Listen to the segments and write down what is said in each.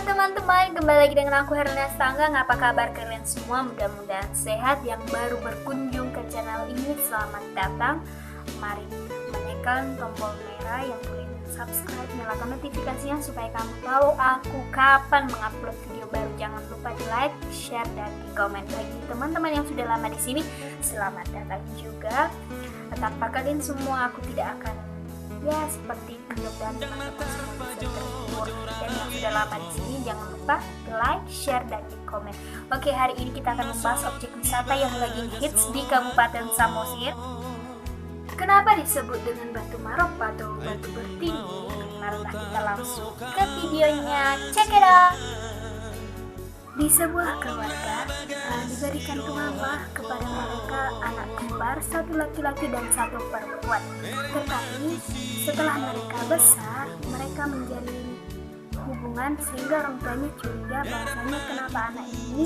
teman-teman, kembali lagi dengan aku Herna Stangga. Apa kabar kalian semua? Mudah-mudahan sehat. Yang baru berkunjung ke channel ini, selamat datang. Mari menekan tombol merah yang boleh subscribe, nyalakan notifikasinya supaya kamu tahu aku kapan mengupload video baru. Jangan lupa di like, share, dan di komen. Bagi teman-teman yang sudah lama di sini, selamat datang juga. Tanpa kalian semua aku tidak akan seperti mudah-mudahan teman-teman semua bisa terhibur. Dan yang sudah lama di sini, jangan lupa like, share, dan di komen. Oke, hari ini kita akan membahas objek wisata yang lagi hits di Kabupaten Samosir. Kenapa disebut dengan batu marok atau batu bertinggi? Marilah kita langsung ke videonya. Check it out. Di sebuah keluarga diberikan tumpah kepada mereka anak kembar, satu laki-laki dan satu perempuan. Tetapi setelah mereka besar, mereka menjalin hubungan sehingga orang tuanya curiga bahwasanya kenapa anak ini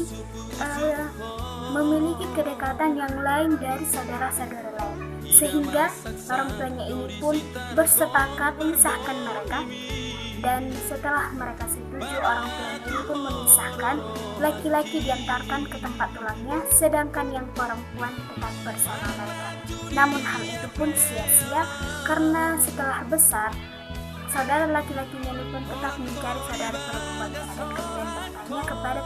memiliki kedekatan yang lain dari saudara-saudara lain, sehingga orang tuanya ini pun bersepakat memisahkan mereka. Dan setelah mereka setuju, orang tuanya ini pun memisahkan, laki-laki diantarkan ke tempat tulangnya, sedangkan yang perempuan tetap bersama mereka. Namun hal itu pun sia-sia, karena setelah besar, saudara laki-lakinya ini pun tetap mencari saudara perempuannya, dan kemudian bertanya kepada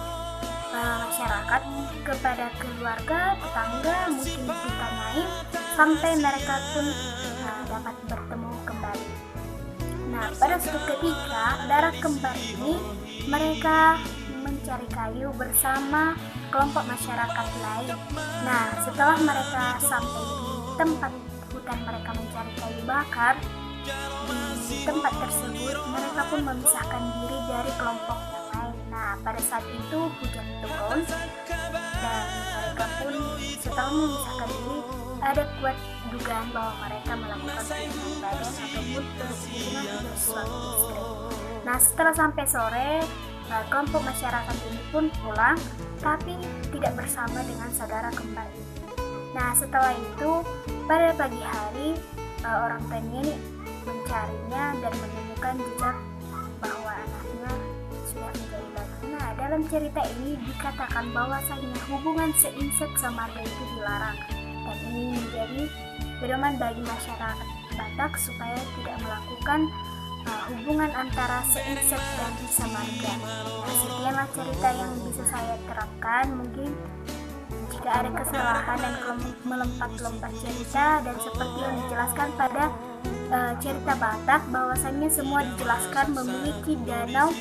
masyarakat, kepada keluarga, tetangga, mungkin ditanyain, sampai mereka pun dapat bertemu kembali. Nah, pada suatu ketika, saudara kembar ini mereka mencari kayu bersama kelompok masyarakat lain. Nah, setelah mereka sampai di tempat hutan mereka mencari kayu bakar, di tempat tersebut mereka pun memisahkan diri dari kelompok yang lain. Nah, pada saat itu hujan turun dan mereka pun setelah memisahkan diri, ada kuat dugaan bahwa mereka melakukan hubungan badan ataupun berhubungan dengan suami istri. Nah, setelah sampai sore, kelompok masyarakat ini pun pulang, tapi tidak bersama dengan saudara kembar ini. Nah, setelah itu pada pagi hari, orang tuanya ini mencarinya dan menemukan jejak bahwa anaknya sudah menjadi batu. Nah, dalam cerita ini dikatakan bahwasanya hubungan seinsek semarga itu dilarang, dan ini menjadi pedoman bagi masyarakat Batak supaya tidak melakukan hubungan antara seinsek dan semarga. Nah, sekianlah cerita yang bisa saya terapkan. Mungkin jika ada kesalahan dan melompat-lompat cerita, dan seperti yang dijelaskan pada cerita Batak, bahwasannya semua dijelaskan memiliki danau.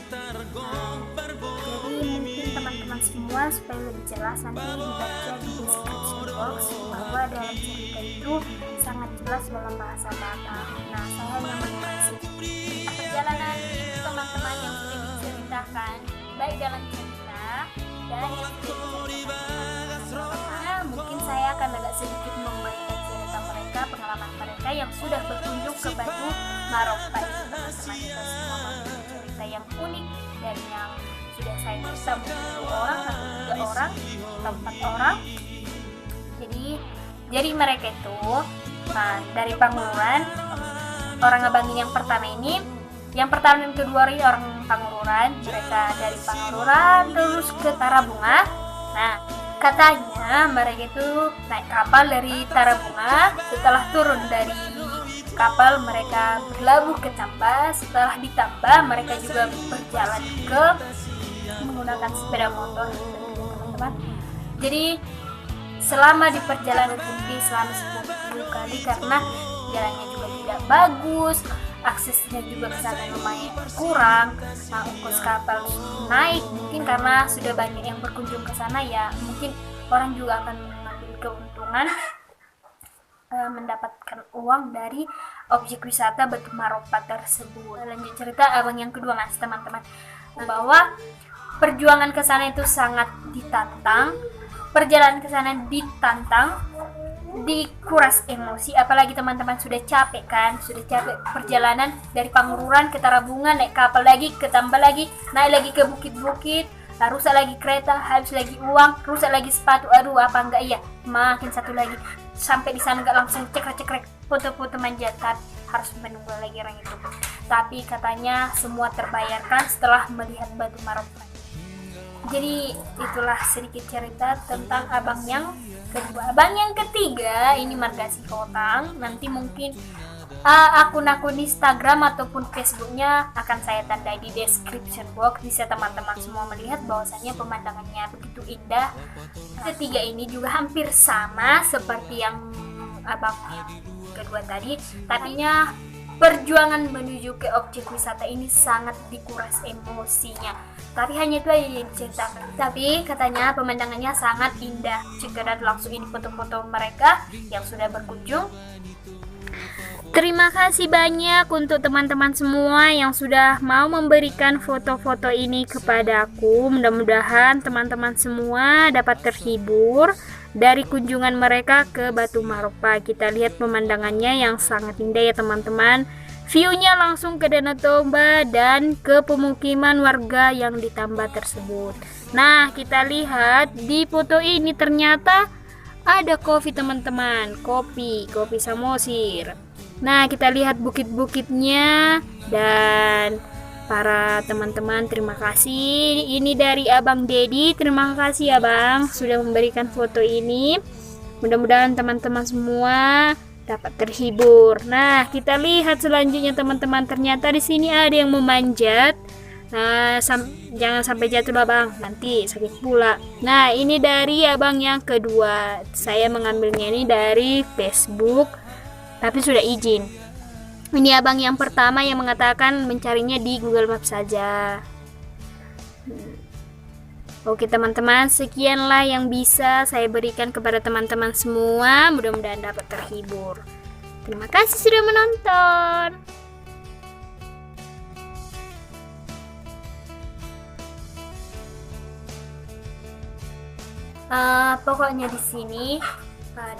Jadi mungkin teman-teman semua supaya lebih jelas nanti dibaca di description box bahwa dalam cerita itu sangat jelas dalam bahasa Batak. Nah, saya hanya mengasih perjalanan teman-teman yang sudah diceritakan baik dalam cerita dan yang sudah diceritakan. Mungkin saya akan agak sedikit membagikan cerita mereka, pengalaman mereka yang sudah berkunjung ke Batu Marok. Teman-teman kita semua memiliki cerita yang unik dan yang sudah saya cerita mungkin 2 orang atau 3 orang, 4 orang. Jadi mereka itu dari Pangururan, orang Ngebangin yang pertama ini, yang pertama dan kedua ini orang Pangururan. Mereka dari Pangururan terus ke Tarabunga. Nah, katanya mereka itu naik kapal dari Tarabunga. Setelah turun dari kapal, mereka berlabuh ke Tamba. Setelah di Tamba, mereka juga berjalan ke menggunakan sepeda motor, teman-teman. Jadi selama di perjalanan ini selama 10 kali, karena jalannya juga tidak bagus, aksesnya juga ke sana lumayan kurang. Nah, ongkos kapal naik, mungkin karena sudah banyak yang berkunjung ke sana, ya mungkin orang juga akan mengambil keuntungan mendapatkan uang dari objek wisata Batu Maropa tersebut. Lanjut cerita abang yang kedua, mas teman-teman, bahwa perjuangan ke sana itu sangat ditantang. Perjalanan ke sana ditantang, dikuras emosi, apalagi teman-teman sudah capek kan, sudah capek perjalanan dari Pangururan ke Tarabunga, naik kapal lagi, ke Tamba lagi, naik lagi ke bukit-bukit, rusak lagi kereta, habis lagi uang, rusak lagi sepatu, aduh apa enggak, iya makin satu lagi. sampai di sana nggak langsung cekrek-cekrek foto-foto manjatan, harus menunggu lagi orang itu. Tapi katanya semua terbayarkan setelah melihat batu Maroko. Jadi itulah sedikit cerita tentang abang yang kedua. Abang yang ketiga ini Margasi Kotang. Nanti mungkin akun-akun Instagram ataupun Facebooknya akan saya tandai di description box. Bisa teman-teman semua melihat bahwasanya pemandangannya begitu indah. Ketiga ini juga hampir sama seperti yang abang yang kedua tadi. Tadinya perjuangan menuju ke objek wisata ini sangat dikuras emosinya. Tapi hanya itu aja yang diceritakan. Tapi katanya pemandangannya sangat indah. Jika langsung ini foto-foto mereka yang sudah berkunjung. Terima kasih banyak untuk teman-teman semua yang sudah mau memberikan foto-foto ini kepada aku. Mudah-mudahan teman-teman semua dapat terhibur dari kunjungan mereka ke Batu Maropa. Kita lihat pemandangannya yang sangat indah ya teman-teman. View-nya langsung ke Danau Toba dan ke pemukiman warga yang ditambah tersebut. Nah, kita lihat di foto ini ternyata ada kopi teman-teman, kopi Samosir. Nah, kita lihat bukit-bukitnya dan para teman-teman, terima kasih. Ini dari Abang Dedi. Terima kasih Abang sudah memberikan foto ini. Mudah-mudahan teman-teman semua dapat terhibur. Nah, kita lihat selanjutnya teman-teman. Ternyata di sini ada yang memanjat. Nah, jangan sampai jatuh lah Bang, nanti sakit pula. Nah, ini dari Abang yang kedua. Saya mengambilnya ini dari Facebook, tapi sudah izin. Ini abang yang pertama yang mengatakan mencarinya di Google Maps saja. Oke teman-teman, sekianlah yang bisa saya berikan kepada teman-teman semua. Mudah-mudahan dapat terhibur. Terima kasih sudah menonton. Pokoknya di sini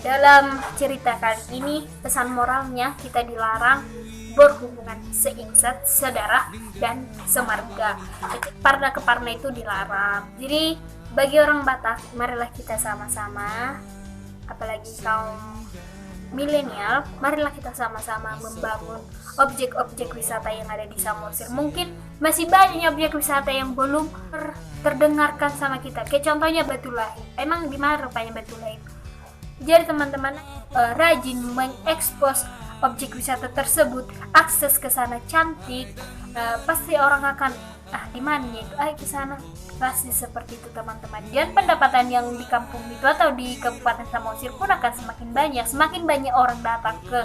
dalam cerita kali ini pesan moralnya kita dilarang berhubungan seinsat, sedarah dan semarga. Parna ke parna itu dilarang. Jadi bagi orang Batak, marilah kita sama-sama, apalagi kaum milenial, marilah kita sama-sama membangun objek-objek wisata yang ada di Samosir. Mungkin masih banyak objek wisata yang belum terdengarkan sama kita. Kayak contohnya Batu Lahit. Emang di mana rupanya Batu Lahit? Jadi teman-teman rajin mengekspos objek wisata tersebut, akses ke sana cantik, pasti orang akan di mana itu, ke sana, pasti seperti itu teman-teman. Dan pendapatan yang di kampung itu atau di Kabupaten Samosir pun akan semakin banyak orang datang ke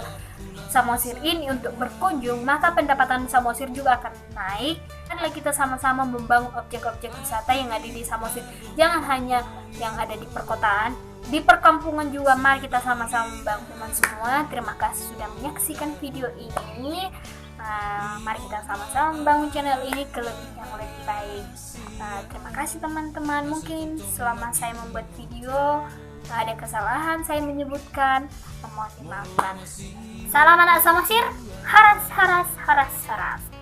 Samosir ini untuk berkunjung, maka pendapatan Samosir juga akan naik. Karena kita sama-sama membangun objek-objek wisata yang ada di Samosir, jangan hanya yang ada di perkotaan, di perkampungan juga. Mari kita sama-sama membangun teman semua. Terima kasih sudah menyaksikan video ini. Mari kita sama-sama membangun channel ini ke yang lebih baik. Terima kasih teman-teman. Mungkin selama saya membuat video ada kesalahan saya menyebutkan, mohon dimaafkan. Salam anak Samosir, haras haras haras haras.